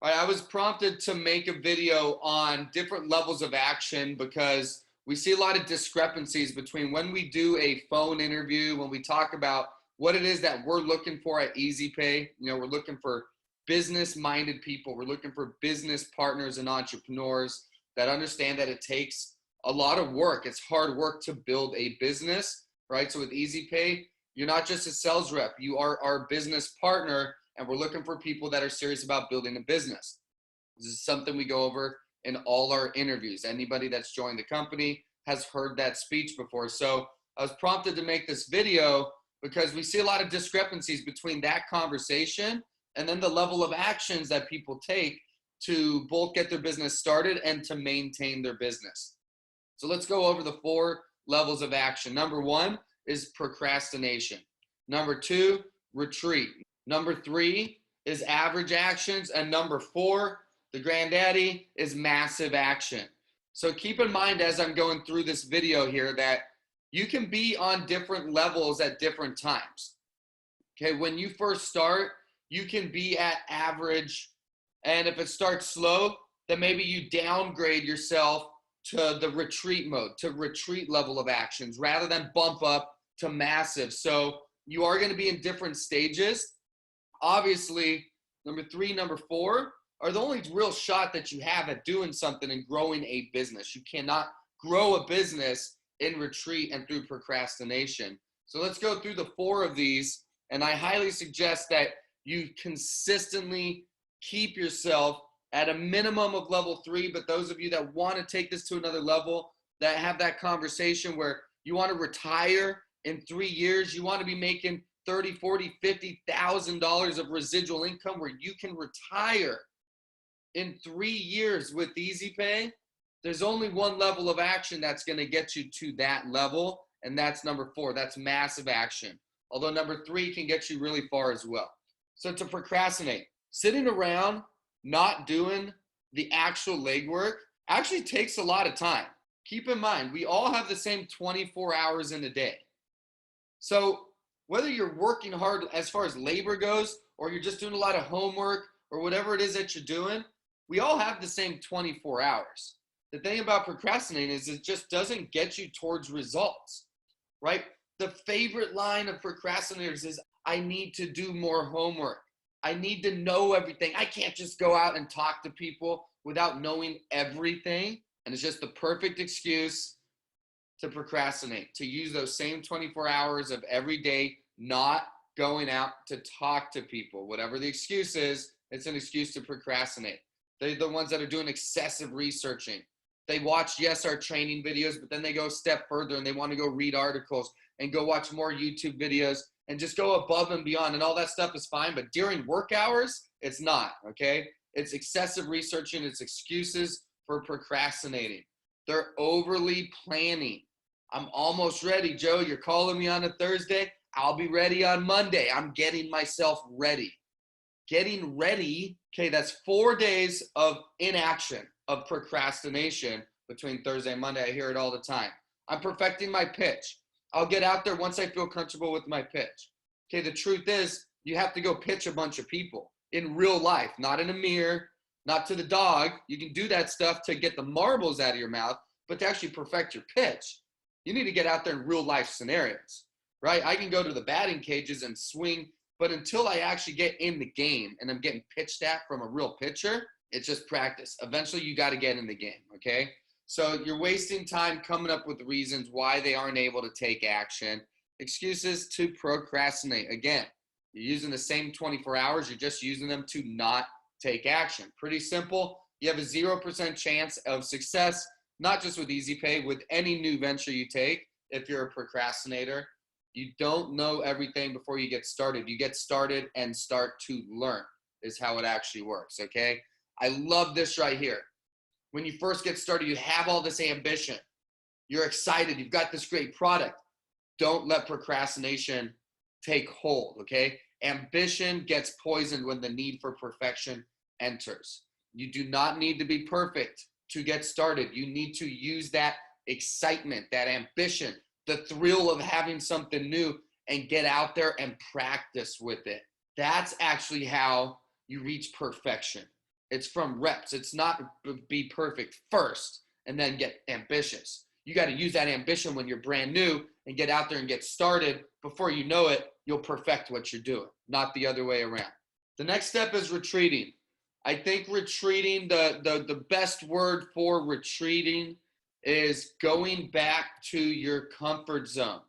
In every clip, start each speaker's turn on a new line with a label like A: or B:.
A: All right, I was prompted to make a video on different levels of action because we see a lot of discrepancies between when we do a phone interview, when we talk about what it is that we're looking for at EasyPay. We're looking for business-minded people. We're looking for business partners and entrepreneurs that understand that it takes a lot of work. It's hard work to build a business, right? So with EasyPay, you're not just a sales rep. You are our business partner, and we're looking for people that are serious about building a business. This is something we go over in all our interviews. Anybody that's joined the company has heard that speech before. So I was prompted to make this video because we see a lot of discrepancies between that conversation and then the level of actions that people take to both get their business started and to maintain their business. So let's go over the 4 levels of action. Number 1 is procrastination. Number 2, retreat. Number 3 is average actions. And number 4, the granddaddy, is massive action. So keep in mind as I'm going through this video here that you can be on different levels at different times. Okay, when you first start, you can be at average. And if it starts slow, then maybe you downgrade yourself to the retreat mode, to retreat level of actions, rather than bump up to massive. So you are going to be in different stages. Obviously, number 3, number 4 are the only real shot that you have at doing something and growing a business. You cannot grow a business in retreat and through procrastination. So let's go through the 4 of these, and I highly suggest that you consistently keep yourself at a minimum of level 3, but those of you that want to take this to another level, that have that conversation where you want to retire in 3 years, you want to be making $30,000, $40,000, $50,000 of residual income where you can retire in 3 years with EasyPay. There's only one level of action that's going to get you to that level, and that's number 4. That's massive action. Although number 3 can get you really far as well. So to procrastinate, sitting around not doing the actual legwork actually takes a lot of time. Keep in mind, we all have the same 24 hours in a day. So whether you're working hard as far as labor goes, or you're just doing a lot of homework, or whatever it is that you're doing, we all have the same 24 hours. The thing about procrastinating is it just doesn't get you towards results, right? The favorite line of procrastinators is, I need to do more homework. I need to know everything. I can't just go out and talk to people without knowing everything. And it's just the perfect excuse to procrastinate, to use those same 24 hours of every day not going out to talk to people. Whatever the excuse is, it's an excuse to procrastinate. They're the ones that are doing excessive researching. They watch, yes, our training videos, but then they go a step further and they want to go read articles and go watch more YouTube videos and just go above and beyond. And all that stuff is fine, but during work hours, it's not, okay? It's excessive researching. It's excuses for procrastinating. They're overly planning. I'm almost ready, Joe. You're calling me on a Thursday. I'll be ready on Monday. I'm getting myself ready. Getting ready, okay, that's 4 days of inaction, of procrastination between Thursday and Monday. I hear it all the time. I'm perfecting my pitch. I'll get out there once I feel comfortable with my pitch. Okay, the truth is, you have to go pitch a bunch of people in real life, not in a mirror, not to the dog. You can do that stuff to get the marbles out of your mouth, but to actually perfect your pitch, you need to get out there in real life scenarios, right? I can go to the batting cages and swing, but until I actually get in the game and I'm getting pitched at from a real pitcher, it's just practice. Eventually, you got to get in the game, okay? So you're wasting time coming up with reasons why they aren't able to take action. Excuses to procrastinate. Again, you're using the same 24 hours. You're just using them to not take action. Pretty simple. You have a 0% chance of success, not just with EasyPay, with any new venture you take. If you're a procrastinator, you don't know everything before you get started. You get started and start to learn is how it actually works, okay? I love this right here. When you first get started, you have all this ambition. You're excited. You've got this great product. Don't let procrastination take hold, okay? Ambition gets poisoned when the need for perfection enters. You do not need to be perfect to get started. You need to use that excitement, that ambition, the thrill of having something new, and get out there and practice with it. That's actually how you reach perfection. It's from reps. It's not be perfect first and then get ambitious. You got to use that ambition when you're brand new and get out there and get started. Before you know it, you'll perfect what you're doing, not the other way around. The next step is retreating. I think retreating, the best word for retreating is going back to your comfort zone,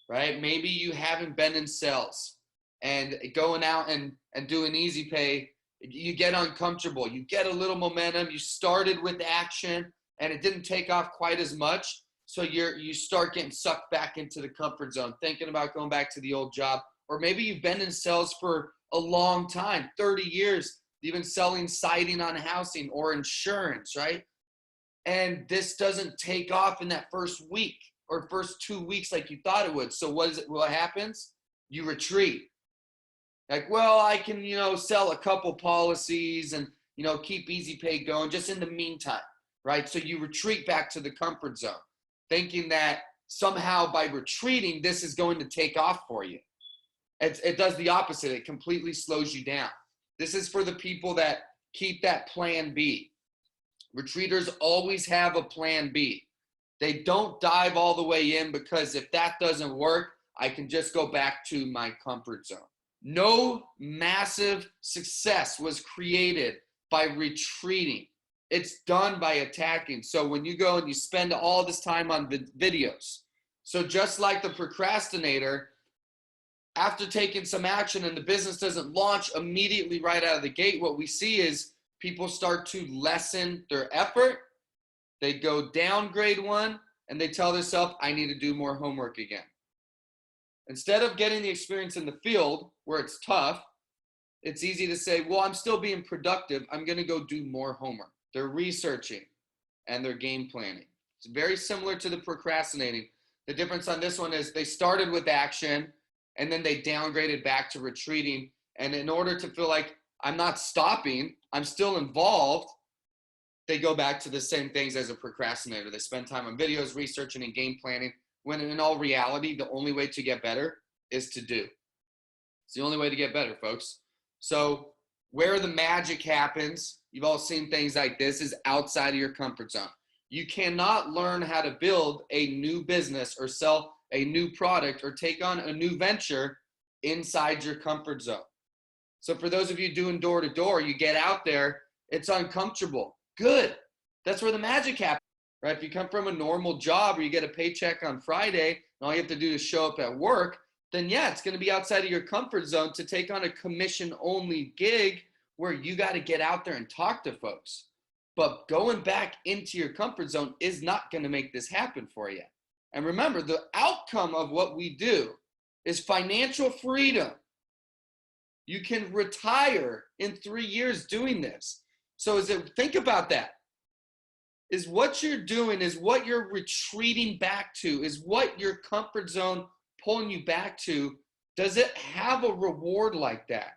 A: right? Maybe you haven't been in sales and going out and doing easy pay, you get uncomfortable, you get a little momentum, you started with action and it didn't take off quite as much. So you start getting sucked back into the comfort zone, thinking about going back to the old job. Or maybe you've been in sales for a long time, 30 years, even selling siding on housing or insurance, right? And this doesn't take off in that first week or first 2 weeks like you thought it would. So what happens? You retreat. Like, well, I can, sell a couple policies and, keep easy pay going just in the meantime, right? So you retreat back to the comfort zone, thinking that somehow by retreating, this is going to take off for you. It does the opposite. It completely slows you down. This is for the people that keep that plan B. Retreaters always have a plan B. They don't dive all the way in because if that doesn't work, I can just go back to my comfort zone. No massive success was created by retreating. It's done by attacking. So when you go and you spend all this time on videos, so just like the procrastinator, after taking some action and the business doesn't launch immediately right out of the gate, what we see is people start to lessen their effort. They go downgrade one and they tell themselves, I need to do more homework again. Instead of getting the experience in the field where it's tough, it's easy to say, well, I'm still being productive. I'm going to go do more homework. They're researching and they're game planning. It's very similar to the procrastinating. The difference on this one is they started with action and then they downgraded back to retreating. And in order to feel like I'm not stopping, I'm still involved, they go back to the same things as a procrastinator. They spend time on videos, researching, and game planning, when in all reality, the only way to get better is to do. It's the only way to get better, folks. So where the magic happens, you've all seen things like this, is outside of your comfort zone. You cannot learn how to build a new business or sell a new product or take on a new venture inside your comfort zone. So for those of you doing door to door, you get out there, it's uncomfortable. Good. That's where the magic happens, right? If you come from a normal job or you get a paycheck on Friday and all you have to do is show up at work, then yeah, it's going to be outside of your comfort zone to take on a commission only gig where you got to get out there and talk to folks. But going back into your comfort zone is not going to make this happen for you. And remember, the outcome of what we do is financial freedom. You can retire in 3 years doing this. So think about that. Is what you're doing, is what you're retreating back to, is what your comfort zone pulling you back to, does it have a reward like that?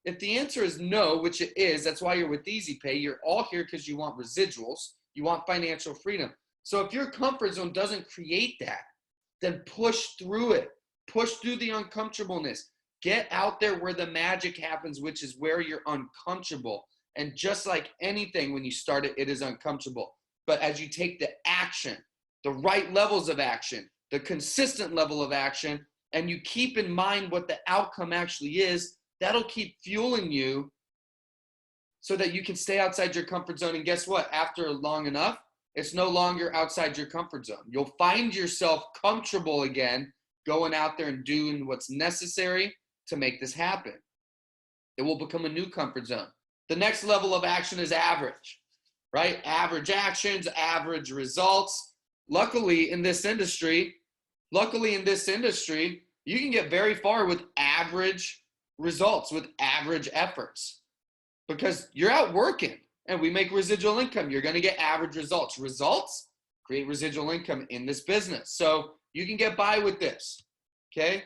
A: If the answer is no, which it is, that's why you're with Easy Pay. You're all here because you want residuals. You want financial freedom. So if your comfort zone doesn't create that, then push through it. Push through the uncomfortableness. Get out there where the magic happens, which is where you're uncomfortable. And just like anything, when you start it, it is uncomfortable. But as you take the action, the right levels of action, the consistent level of action, and you keep in mind what the outcome actually is, that'll keep fueling you so that you can stay outside your comfort zone. And guess what? After long enough, it's no longer outside your comfort zone. You'll find yourself comfortable again going out there and doing what's necessary to make this happen. It will become a new comfort zone. The next level of action is average, right? Average actions, average results. Luckily in this industry, you can get very far with average results, with average efforts, because you're out working and we make residual income. You're going to get average results. Results create residual income in this business. So you can get by with this, okay?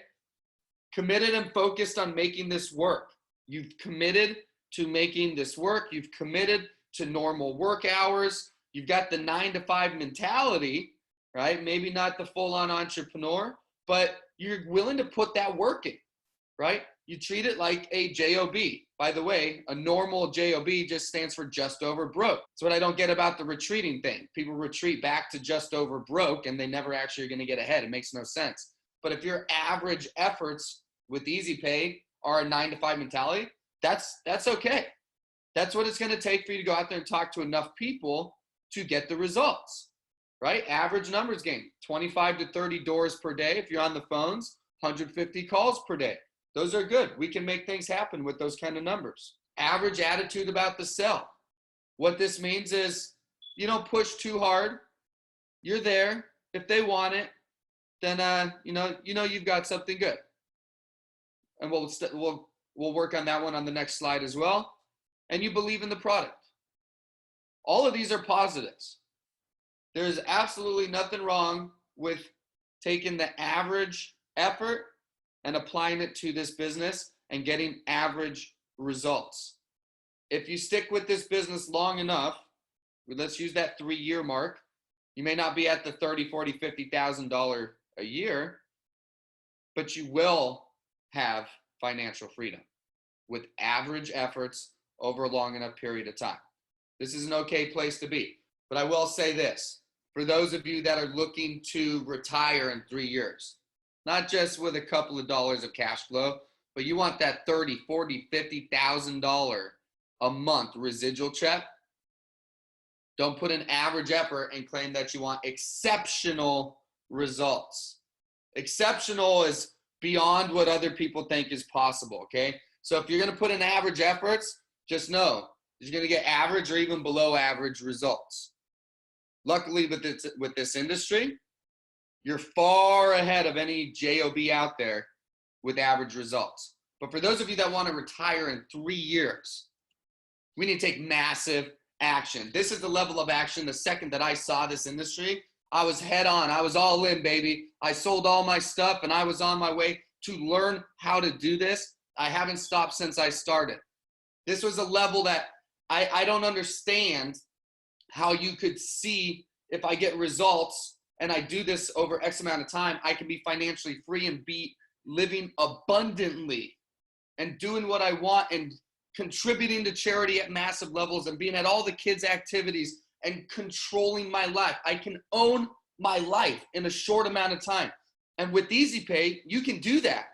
A: Committed and focused on making this work. You've committed to making this work. You've committed to normal work hours. You've got the 9-to-5 mentality, right? Maybe not the full-on entrepreneur, but you're willing to put that work in, right? you treat it like a JOB. By the way, a normal JOB just stands for just over broke. That's what I don't get about the retreating thing. People retreat back to just over broke and they never actually are going to get ahead. It makes no sense. But if your average efforts with Easy Pay are a 9-to-5 mentality, that's okay. That's what it's going to take for you to go out there and talk to enough people to get the results, right? Average numbers game, 25 to 30 doors per day. If you're on the phones, 150 calls per day. Those are good. We can make things happen with those kind of numbers. Average attitude about the sell. What this means is you don't push too hard. You're there. If they want it, then you've got something good. And we'll work on that one on the next slide as well. And you believe in the product. All of these are positives. There's absolutely nothing wrong with taking the average effort and applying it to this business and getting average results. If you stick with this business long enough, let's use that 3-year mark, you may not be at the $30,000, $40,000, $50,000 a year, but you will have financial freedom with average efforts over a long enough period of time. This is an okay place to be. But I will say this, for those of you that are looking to retire in 3 years, not just with a couple of dollars of cash flow, but you want that $30,000, $40,000, $50,000 a month residual check. Don't put an average effort and claim that you want exceptional results. Exceptional is beyond what other people think is possible, okay? So if you're going to put in average efforts, just know you're going to get average or even below average results. Luckily, with this industry, you're far ahead of any JOB out there with average results. But for those of you that want to retire in 3 years, we need to take massive action. This is the level of action. The second that I saw this industry, I was head on. I was all in, baby. I sold all my stuff and I was on my way to learn how to do this. I haven't stopped since I started. This was a level that I don't understand how you could see if I get results and I do this over X amount of time, I can be financially free and be living abundantly and doing what I want and contributing to charity at massive levels and being at all the kids' activities and controlling my life. I can own my life in a short amount of time. And with Easy Pay, you can do that.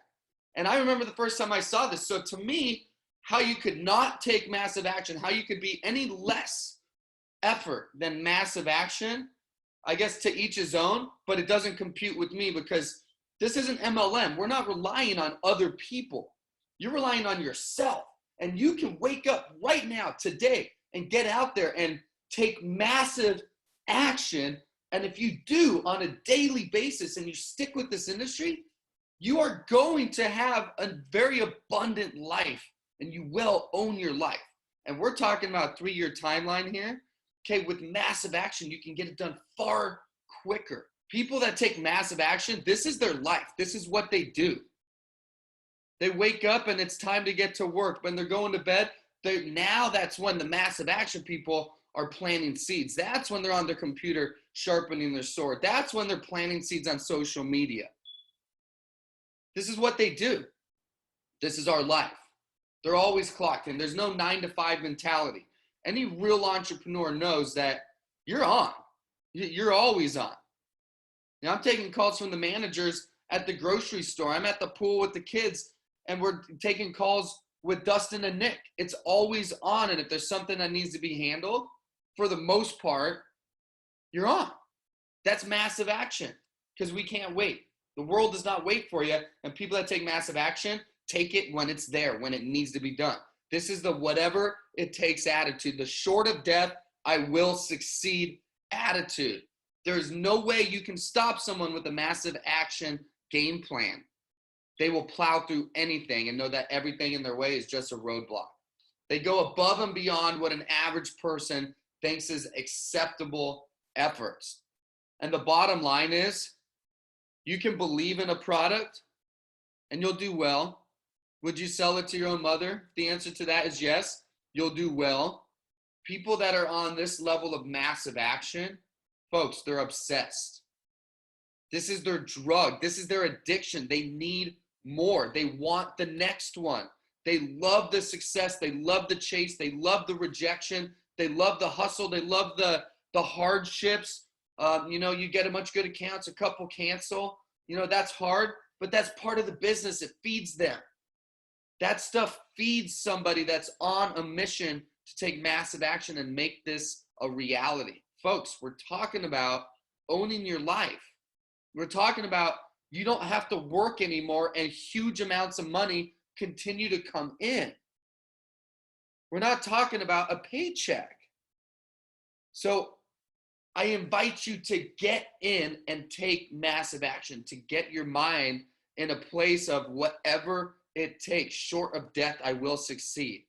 A: And I remember the first time I saw this. So to me, how you could not take massive action, how you could be any less effort than massive action, I guess to each his own, but it doesn't compute with me because this isn't MLM. We're not relying on other people. You're relying on yourself. And you can wake up right now, today, and get out there and take massive action. And if you do on a daily basis and you stick with this industry, you are going to have a very abundant life and you will own your life. And we're talking about a 3-year timeline here. Okay, with massive action, you can get it done far quicker. People that take massive action, this is their life. This is what they do. They wake up and it's time to get to work. When they're going to bed, now that's when the massive action people are planting seeds. That's when they're on their computer sharpening their sword. That's when they're planting seeds on social media. This is what they do. This is our life. They're always clocked in. There's no 9-to-5 mentality. Any real entrepreneur knows that you're on. You're always on. Now, I'm taking calls from the managers at the grocery store. I'm at the pool with the kids, and we're taking calls with Dustin and Nick. It's always on, and if there's something that needs to be handled, for the most part, you're on. That's massive action because we can't wait. The world does not wait for you, and people that take massive action take it when it's there, when it needs to be done. This is the whatever it takes attitude, the short of death, I will succeed attitude. There's no way you can stop someone with a massive action game plan. They will plow through anything and know that everything in their way is just a roadblock. They go above and beyond what an average person thinks is acceptable efforts. And the bottom line is, you can believe in a product and you'll do well. Would you sell it to your own mother? The answer to that is yes, you'll do well. People that are on this level of massive action, folks, they're obsessed. This is their drug. This is their addiction. They need more. They want the next one. They love the success. They love the chase. They love the rejection. They love the hustle. They love the hardships. You get a bunch of good accounts, a couple cancel. That's hard, but that's part of the business. It feeds them. That stuff feeds somebody that's on a mission to take massive action and make this a reality. Folks, we're talking about owning your life. We're talking about you don't have to work anymore and huge amounts of money continue to come in. We're not talking about a paycheck. So I invite you to get in and take massive action, to get your mind in a place of whatever it takes, short of death, I will succeed.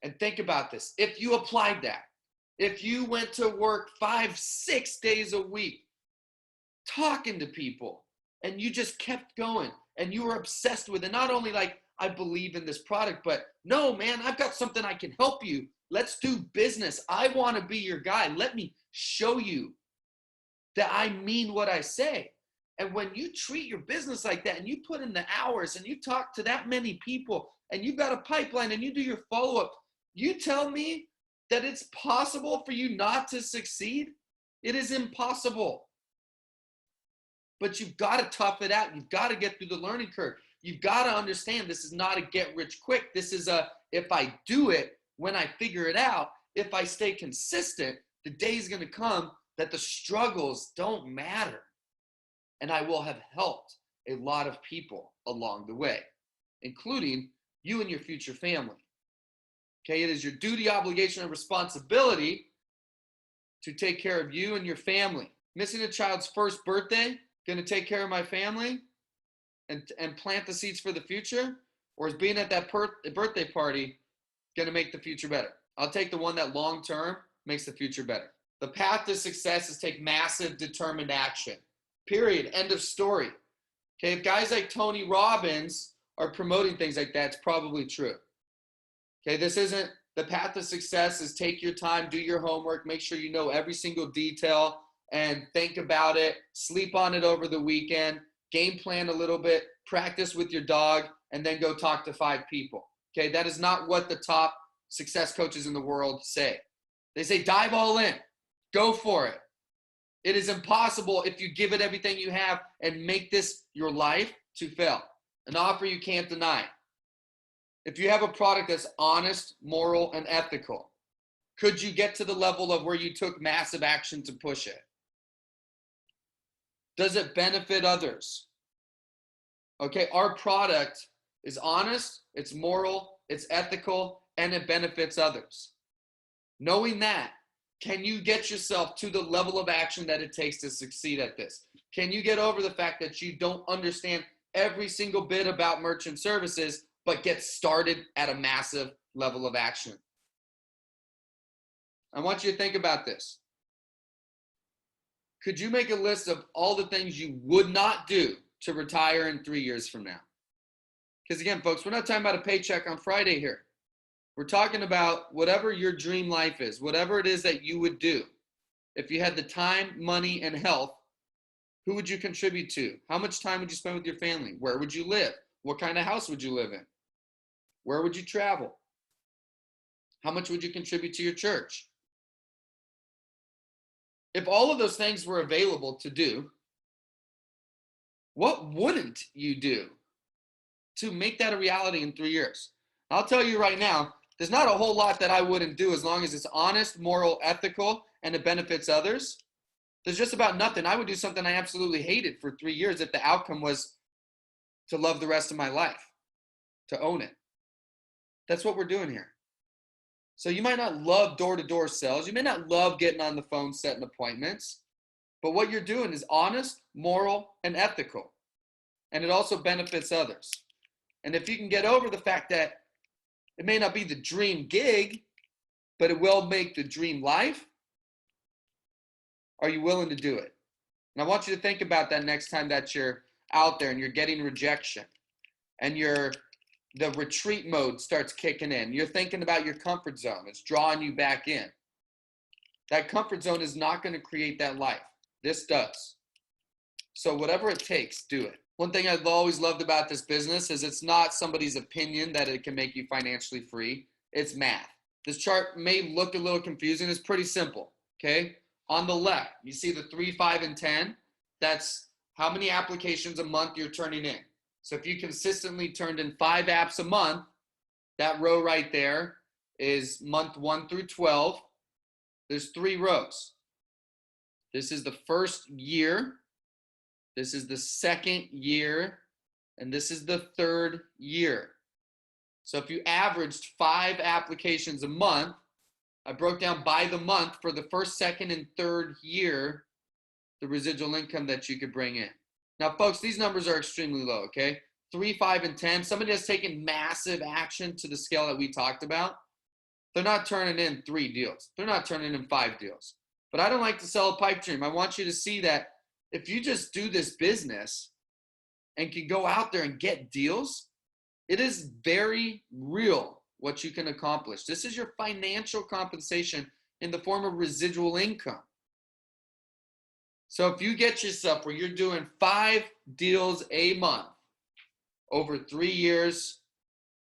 A: And think about this. If you applied that, if you went to work 5-6 days a week, talking to people, and you just kept going, and you were obsessed with it, not only like, I believe in this product, but no, man, I've got something I can help you. Let's do business. I want to be your guy. Let me show you that I mean what I say. And when you treat your business like that and you put in the hours and you talk to that many people and you've got a pipeline and you do your follow-up, you tell me that it's possible for you not to succeed? It is impossible. But you've got to tough it out. You've got to get through the learning curve. You've got to understand this is not a get rich quick. This is a, if I do it, when I figure it out, if I stay consistent, the day is going to come that the struggles don't matter. And I will have helped a lot of people along the way, including you and your future family. Okay, it is your duty, obligation, and responsibility to take care of you and your family. Missing a child's first birthday, going to take care of my family and plant the seeds for the future? Or is being at that birthday party going to make the future better? I'll take the one that long term makes the future better. The path to success is take massive, determined action. Period. End of story. Okay, if guys like Tony Robbins are promoting things like that, it's probably true. Okay, this isn't, the path to success is take your time, do your homework, make sure you know every single detail and think about it, sleep on it over the weekend, game plan a little bit, practice with your dog, and then go talk to 5 people. Okay, that is not what the top success coaches in the world say. They say dive all in, go for it. It is impossible if you give it everything you have and make this your life to fail. An offer you can't deny. If you have a product that's honest, moral, and ethical, could you get to the level of where you took massive action to push it? Does it benefit others? Okay, our product is honest, it's moral, it's ethical, and it benefits others. Knowing that, can you get yourself to the level of action that it takes to succeed at this? Can you get over the fact that you don't understand every single bit about merchant services, but get started at a massive level of action? I want you to think about this. Could you make a list of all the things you would not do to retire in 3 years from now? Because again, folks, we're not talking about a paycheck on Friday here. We're talking about whatever your dream life is, whatever it is that you would do. If you had the time, money, and health, who would you contribute to? How much time would you spend with your family? Where would you live? What kind of house would you live in? Where would you travel? How much would you contribute to your church? If all of those things were available to do, what wouldn't you do to make that a reality in 3 years? I'll tell you right now, there's not a whole lot that I wouldn't do as long as it's honest, moral, ethical, and it benefits others. There's just about nothing. I would do something I absolutely hated for 3 years if the outcome was to love the rest of my life, to own it. That's what we're doing here. So you might not love door-to-door sales. You may not love getting on the phone, setting appointments. But what you're doing is honest, moral, and ethical. And it also benefits others. And if you can get over the fact that it may not be the dream gig, but it will make the dream life, are you willing to do it? And I want you to think about that next time that you're out there and you're getting rejection and the retreat mode starts kicking in. You're thinking about your comfort zone. It's drawing you back in. That comfort zone is not going to create that life. This does. So whatever it takes, do it. One thing I've always loved about this business is it's not somebody's opinion that it can make you financially free. It's math. This chart may look a little confusing. It's pretty simple, okay? On the left, you see the 3, 5, and 10. That's how many applications a month you're turning in. So if you consistently turned in 5 apps a month, that row right there is month 1 through 12. There's 3 rows. This is the first year. This is the second year. And this is the third year. So if you averaged 5 applications a month, I broke down by the month for the first, second, and third year, the residual income that you could bring in. Now, folks, these numbers are extremely low, okay? 3, 5, and 10. Somebody has taken massive action to the scale that we talked about. They're not turning in 3 deals. They're not turning in 5 deals. But I don't like to sell a pipe dream. I want you to see that if you just do this business and can go out there and get deals, it is very real what you can accomplish. This is your financial compensation in the form of residual income. So if you get yourself where you're doing 5 deals a month over 3 years,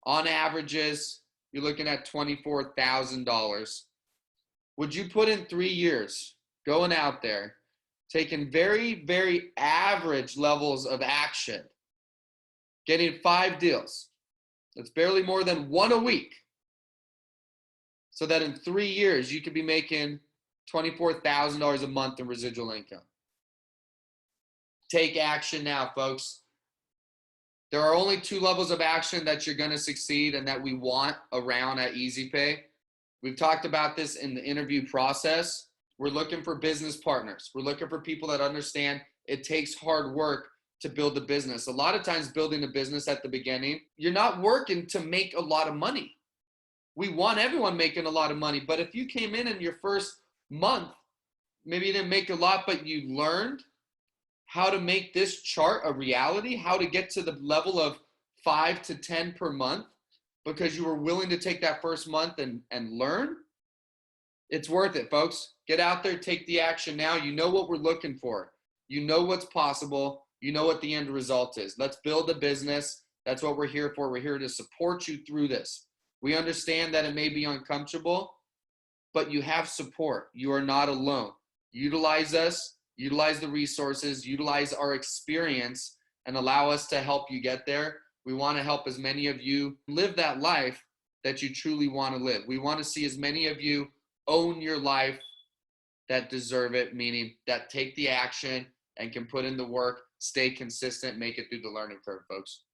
A: on averages, you're looking at $24,000. Would you put in 3 years going out there, taking very, very average levels of action, getting 5 deals? That's barely more than 1 a week. So that in 3 years, you could be making $24,000 a month in residual income. Take action now, folks. There are only 2 levels of action that you're going to succeed and that we want around at EasyPay. We've talked about this in the interview process. We're looking for business partners. We're looking for people that understand it takes hard work to build a business. A lot of times building a business at the beginning, you're not working to make a lot of money. We want everyone making a lot of money, but if you came in your first month, maybe you didn't make a lot, but you learned how to make this chart a reality, how to get to the level of 5 to 10 per month because you were willing to take that first month and learn, it's worth it, folks. Get out there, take the action now. You know what we're looking for. You know what's possible. You know what the end result is. Let's build a business. That's what we're here for. We're here to support you through this. We understand that it may be uncomfortable, but you have support. You are not alone. Utilize us. Utilize the resources, utilize our experience, and allow us to help you get there. We want to help as many of you live that life that you truly want to live. We want to see as many of you own your life that deserve it, meaning that take the action and can put in the work, stay consistent, make it through the learning curve, folks.